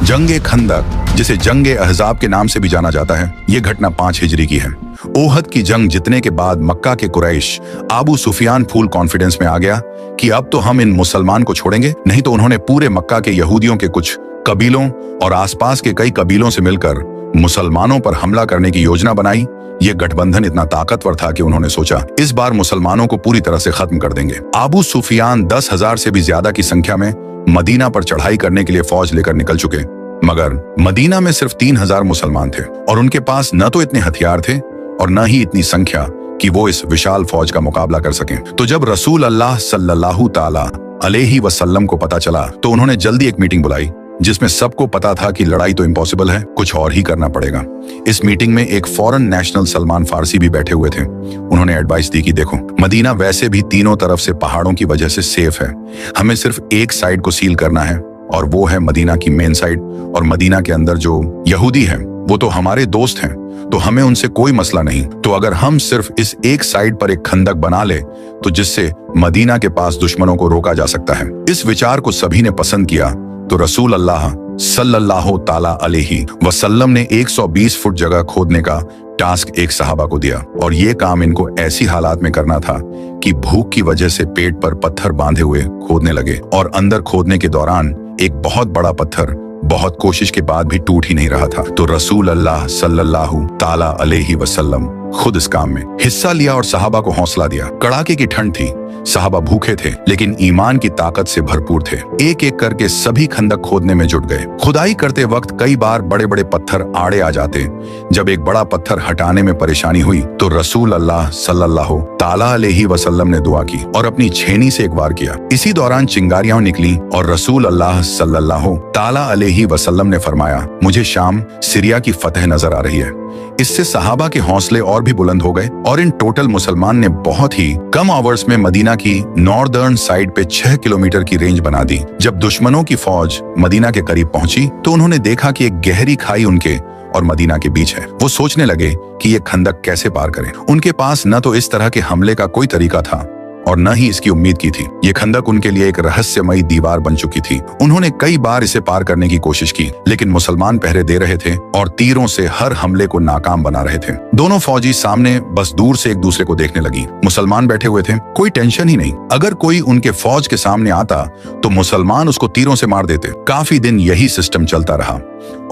जंगे खंदक, जिसे जंगे अहजाब के नाम से भी जाना जाता है, ये घटना 5 हिजरी की है। ओहद की जंग जीतने के बाद मक्का के कुरैश अबू सुफियान फुल कॉन्फिडेंस में आ गया कि अब तो हम इन मुसलमान को छोड़ेंगे नहीं। तो उन्होंने पूरे मक्का के यहूदियों के कुछ कबीलों और आसपास के कई कबीलों से मिलकर मुसलमानों पर हमला करने की योजना बनाई। ये गठबंधन इतना ताकतवर था कि उन्होंने सोचा इस बार मुसलमानों को पूरी तरह से खत्म कर देंगे। अबू सुफियान 10,000 से भी ज्यादा की संख्या में मदीना पर चढ़ाई करने के लिए फौज लेकर निकल चुके, मगर मदीना में सिर्फ 3,000 मुसलमान थे और उनके पास न तो इतने हथियार थे और न ही इतनी संख्या कि वो इस विशाल फौज का मुकाबला कर सकें। तो जब रसूल अल्लाह सल्लल्लाहु ताला अलैहि वसल्लम को पता चला तो उन्होंने जल्दी एक मीटिंग बुलाई, जिसमें सबको पता था कि लड़ाई तो इम्पॉसिबल है, कुछ और ही करना पड़ेगा। इस मीटिंग में एक फॉरेन नेशनल सलमान फारसी भी बैठे हुए थे। उन्होंने एडवाइस दी कि देखो, मदीना वैसे भी तीनों तरफ से पहाड़ों की वजह से सेफ है, हमें सिर्फ एक साइड को सील करना है और वो है मदीना की मेन साइड। और मदीना के अंदर जो यहूदी हैं वो तो हमारे दोस्त हैं, तो हमें उनसे कोई मसला नहीं। तो अगर हम सिर्फ इस एक साइड पर एक खंदक बना ले तो जिससे मदीना के पास दुश्मनों को रोका जा सकता है। इस विचार को सभी ने पसंद किया। तो रसूल अल्लाह सल्लल्लाहु ताला अलैहि वसल्लम ने 120 फुट जगह खोदने का टास्क एक सहाबा को दिया और ये काम इनको ऐसी हालात में करना था कि भूख की वजह से पेट पर पत्थर बांधे हुए खोदने लगे और अंदर खोदने के दौरान एक बहुत बड़ा पत्थर बहुत कोशिश के बाद भी टूट ही नहीं रहा था। तो रसूल अल्लाह सल्लल्लाहु ताला अलैहि वसल्लम खुद इस काम में हिस्सा लिया और सहाबा को हौसला दिया। कड़ाके की ठंड थी, सहाबा भूखे थे लेकिन ईमान की ताकत से भरपूर थे। एक एक करके सभी खंदक खोदने में जुट गए। खुदाई करते वक्त कई बार बड़े बड़े पत्थर आड़े आ जाते। जब एक बड़ा पत्थर हटाने में परेशानी हुई तो रसूल अल्लाह सल्लल्लाहु ताला अलैहि वसल्लम ने दुआ की और अपनी छेनी से एक वार किया। इसी दौरान चिंगारियां निकली और रसूल अल्लाह सल्लल्लाहु ताला अलैहि वसल्लम ने फरमाया, मुझे शाम सीरिया की फतह नजर आ रही है। इससे सहाबा के हौसले और भी बुलंद हो गए और इन टोटल मुसलमान ने बहुत ही कम आवर्स में मदीना की नॉर्दर्न साइड पे 6 किलोमीटर की रेंज बना दी। जब दुश्मनों की फौज मदीना के करीब पहुंची तो उन्होंने देखा कि एक गहरी खाई उनके और मदीना के बीच है। वो सोचने लगे कि ये खंदक कैसे पार करें। उनके पास न तो इस तरह के हमले का कोई तरीका था और न ही इसकी उम्मीद की थी। ये खंदक उनके लिए एक रहस्यमयी दीवार बन चुकी थी। उन्होंने कई बार इसे पार करने की कोशिश की लेकिन मुसलमान पहरे दे रहे थे और तीरों से हर हमले को नाकाम बना रहे थे। दोनों फौजी सामने बस दूर से एक दूसरे को देखने लगी। मुसलमान बैठे हुए थे, कोई टेंशन ही नहीं। अगर कोई उनके फौज के सामने आता तो मुसलमान उसको तीरों से मार देते। काफी दिन यही सिस्टम चलता रहा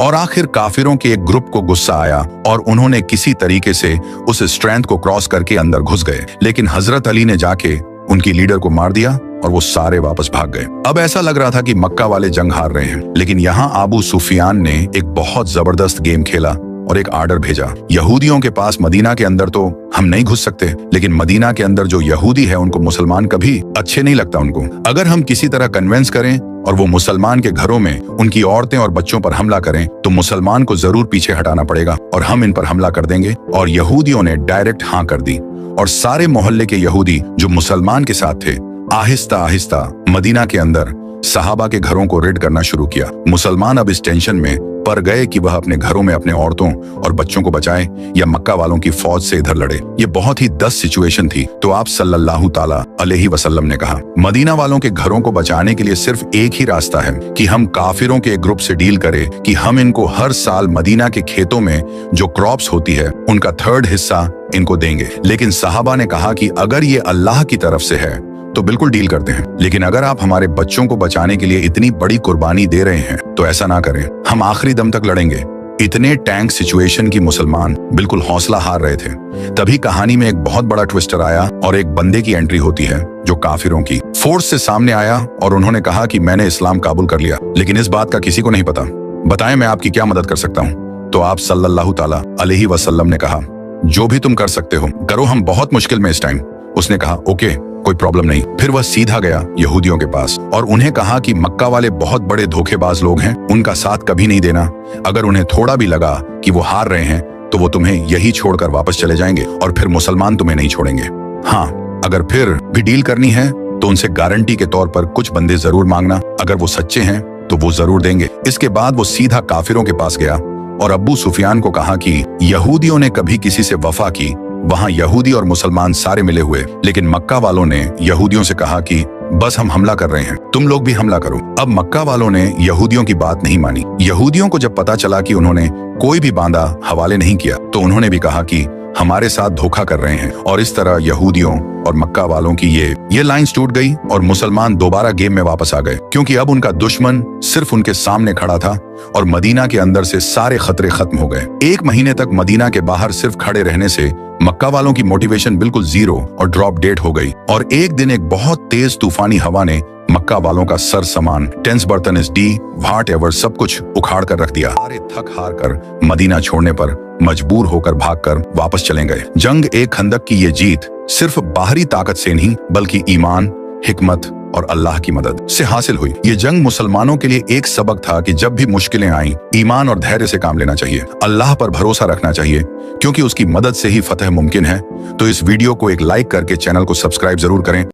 और आखिर काफिरों के एक ग्रुप को गुस्सा आया और उन्होंने किसी तरीके से उस स्ट्रेंथ को क्रॉस करके अंदर घुस गए। लेकिन हजरत अली ने जाके उनकी लीडर को मार दिया और वो सारे वापस भाग गए। अब ऐसा लग रहा था कि मक्का वाले जंग हार रहे हैं, लेकिन यहाँ अबू सुफियान ने एक बहुत जबरदस्त गेम खेला और एक आर्डर भेजा। यहूदियों के पास मदीना के अंदर तो हम नहीं घुस सकते, लेकिन मदीना के अंदर जो यहूदी है उनको मुसलमान कभी अच्छे नहीं लगता उनको। अगर हम किसी तरह कन्वेंस करें और वो मुसलमान के घरों में उनकी औरतें और बच्चों पर हमला करें तो मुसलमान को जरूर पीछे हटाना पड़ेगा और हम इन पर हमला कर देंगे। और यहूदियों ने डायरेक्ट हाँ कर दी और सारे मोहल्ले के यहूदी जो मुसलमान के साथ थे आहिस्ता आहिस्ता मदीना के अंदर सहाबा के घरों को रेड करना शुरू किया। मुसलमान अब इस टेंशन में पड़ गए कि वह अपने घरों में अपने औरतों और बच्चों को बचाए या मक्का वालों की फौज से इधर लड़े। ये बहुत ही 10 सिचुएशन थी। तो आप सल्लल्लाहु ताला अलैहि वसल्लम ने कहा, मदीना वालों के घरों को बचाने के लिए सिर्फ एक ही रास्ता है कि हम काफिरों के एक ग्रुप से डील करें कि हम इनको हर साल मदीना के खेतों में जो क्रॉप्स होती है उनका 3rd हिस्सा इनको देंगे। लेकिन सहाबा ने कहा कि अगर ये अल्लाह की तरफ से है तो बिल्कुल डील करते हैं, लेकिन अगर आप हमारे बच्चों को बचाने के लिए इतनी बड़ी कुर्बानी दे रहे हैं तो ऐसा ना करें, हम आखिरी दम तक लड़ेंगे। इतने टैंक सिचुएशन की मुसलमान बिल्कुल हौसला हार रहे थे। तभी कहानी में एक बहुत बड़ा ट्विस्टर आया और एक बंदे की एंट्री होती है जो काफिरों की फोर्स से सामने आया और उन्होंने कहा कि मैंने इस्लाम काबूल कर लिया, लेकिन इस बात का किसी को नहीं पता। बताएं मैं आपकी क्या मदद कर सकता हूँ। तो आप सल्लल्लाहु ताला अलैहि वसल्लम ने कहा, जो भी तुम कर सकते हो करो, हम बहुत मुश्किल में इस टाइम। उसने कहा ओके, कोई प्रॉब्लम नहीं। फिर वह सीधा गया यहूदियों के पास और उन्हें कहा कि मक्का वाले बहुत बड़े धोखेबाज लोग हैं, उनका साथ कभी नहीं देना। अगर उन्हें थोड़ा भी लगा कि वो हार रहे हैं तो वो तुम्हें यही छोड़कर वापस चले जाएंगे और फिर मुसलमान तुम्हें नहीं छोड़ेंगे। हाँ, अगर फिर भी डील करनी है तो उनसे गारंटी के तौर पर कुछ बंदे जरूर मांगना, अगर वो सच्चे हैं तो वो जरूर देंगे। इसके बाद वो सीधा काफिरों के पास गया और अबू सुफियान को कहा कि यहूदियों ने कभी किसी से वफा की, वहां यहूदी और मुसलमान सारे मिले हुए, लेकिन मक्का वालों ने यहूदियों से कहा कि बस हम हमला कर रहे हैं, तुम लोग भी हमला करो। अब मक्का वालों ने यहूदियों की बात नहीं मानी। यहूदियों को जब पता चला कि उन्होंने कोई भी बांदा हवाले नहीं किया तो उन्होंने भी कहा कि हमारे साथ धोखा कर रहे हैं, और इस तरह यहूदियों और मक्का वालों की ये लाइंस टूट गई और मुसलमान दोबारा गेम में वापस आ गए, क्योंकि अब उनका दुश्मन सिर्फ उनके सामने खड़ा था और मदीना के अंदर से सारे खतरे खत्म हो गए। 1 महीने तक मदीना के बाहर सिर्फ खड़े रहने से मक्का वालों की मोटिवेशन बिल्कुल जीरो और ड्रॉप डेड हो गई, और एक दिन एक बहुत तेज तूफानी हवा ने मक्का वालों का सर सामान, टेंस बर्तन व्हाट एवर सब कुछ उखाड़ कर रख दिया। सारे थक हार कर मदीना छोड़ने पर मजबूर होकर भागकर वापस चले गए। जंग ए खंदक की ये जीत सिर्फ बाहरी ताकत से नहीं बल्कि ईमान, हिकमत और अल्लाह की मदद से हासिल हुई। ये जंग मुसलमानों के लिए एक सबक था कि जब भी मुश्किलें आईं, ईमान और धैर्य से काम लेना चाहिए, अल्लाह पर भरोसा रखना चाहिए, क्योंकि उसकी मदद से ही फतह मुमकिन है। तो इस वीडियो को एक लाइक करके चैनल को सब्सक्राइब जरूर करें।